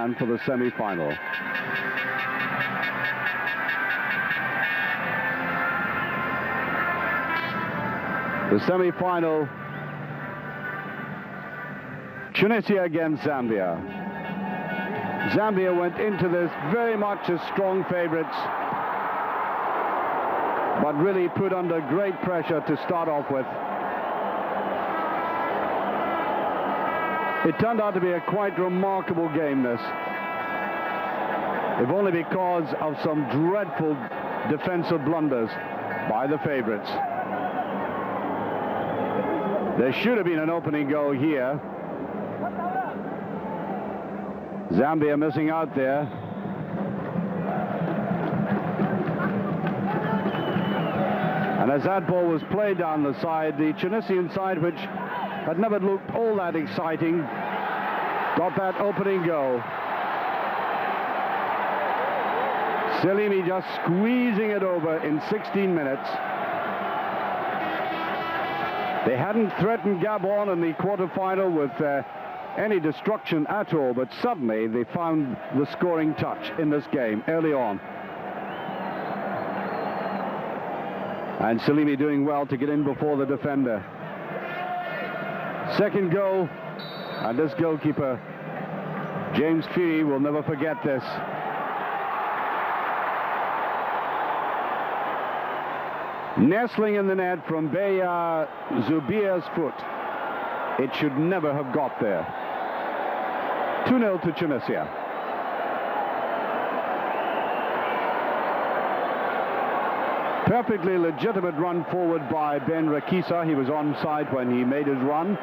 man for the semi-final. The semi-final, Tunisia against Zambia. Zambia went into this very much as strong favorites, but really put under great pressure to start off with. It turned out to be a quite remarkable game, this. If only because of some dreadful defensive blunders by the favorites. There should have been an opening goal here. Zambia missing out there. And as that ball was played down the side, the Tunisian side, which had never looked all that exciting, got that opening goal. Salimi just squeezing it over in 16 minutes. They hadn't threatened Gabon in the quarterfinal with any destruction at all, but suddenly they found the scoring touch in this game early on. And Salimi doing well to get in before the defender. Second goal, and this goalkeeper, James Phiri, will never forget this. Nestling in the net from Beya Zubia's foot. It should never have got there. 2-0 to Tunisia. Perfectly legitimate run forward by Ben Rakisa. He was onside when he made his run.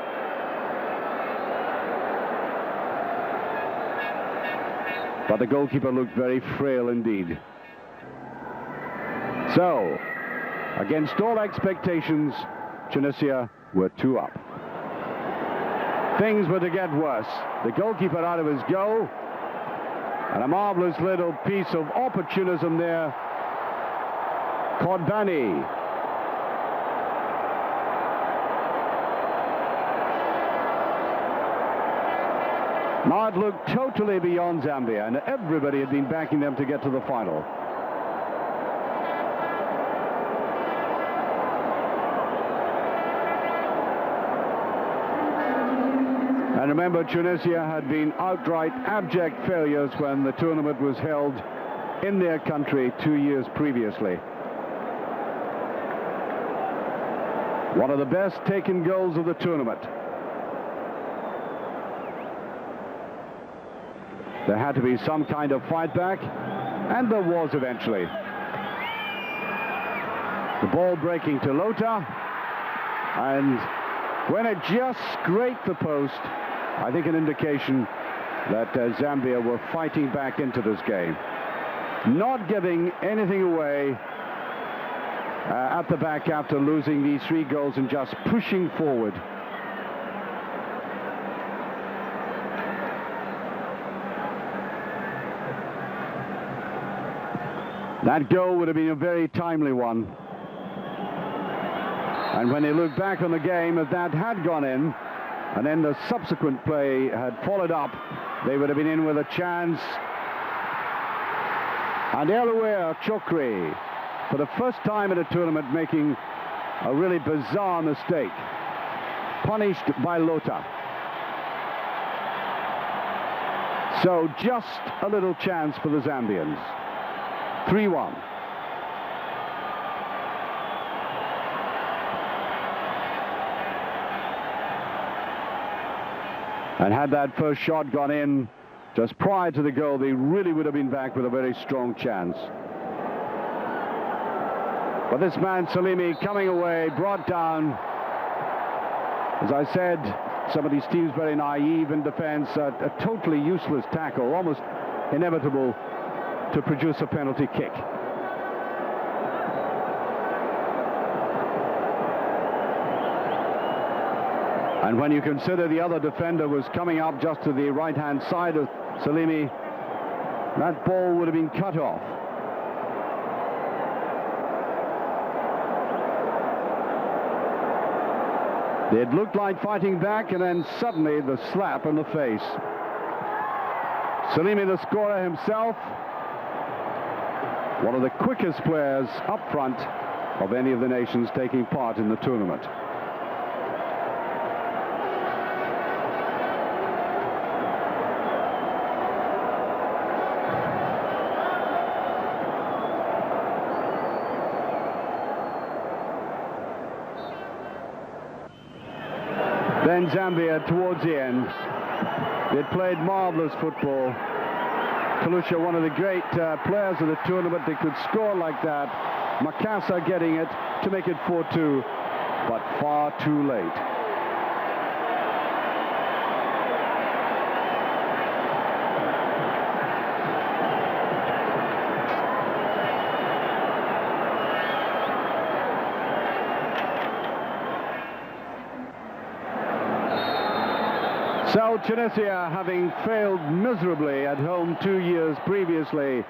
But the goalkeeper looked very frail indeed. So, against all expectations, Tunisia were 2 up. Things were to get worse. The goalkeeper out of his goal, and a marvelous little piece of opportunism there. Kodbani. Now it looked totally beyond Zambia, and everybody had been backing them to get to the final. And remember, Tunisia had been outright abject failures when the tournament was held in their country 2 years previously. One of the best taken goals of the tournament. There had to be some kind of fight back, and there was eventually. The ball breaking to Lota, and when it just scraped the post, I think an indication that Zambia were fighting back into this game. Not giving anything away at the back after losing these 3 goals and just pushing forward. That goal would have been a very timely one. And when they look back on the game, if that had gone in, and then the subsequent play had followed up, they would have been in with a chance. And Elouer Chokri, for the first time in a tournament, making a really bizarre mistake, punished by Lota. So just a little chance for the Zambians. 3-1. And had that first shot gone in just prior to the goal, they really would have been back with a very strong chance. But this man, Salimi, coming away, brought down. As I said, some of these teams very naive in defense, a totally useless tackle, almost inevitable to produce a penalty kick. And when you consider the other defender was coming up just to the right-hand side of Salimi, that ball would have been cut off. It looked like fighting back, and then suddenly the slap in the face. Salimi, the scorer himself, one of the quickest players up front of any of the nations taking part in the tournament. Then Zambia towards the end. They played marvellous football. Kalusha, one of the great players of the tournament. They could score like that. Makasa getting it to make it 4-2, but far too late. So Tunisia, having failed miserably at home 2 years previously,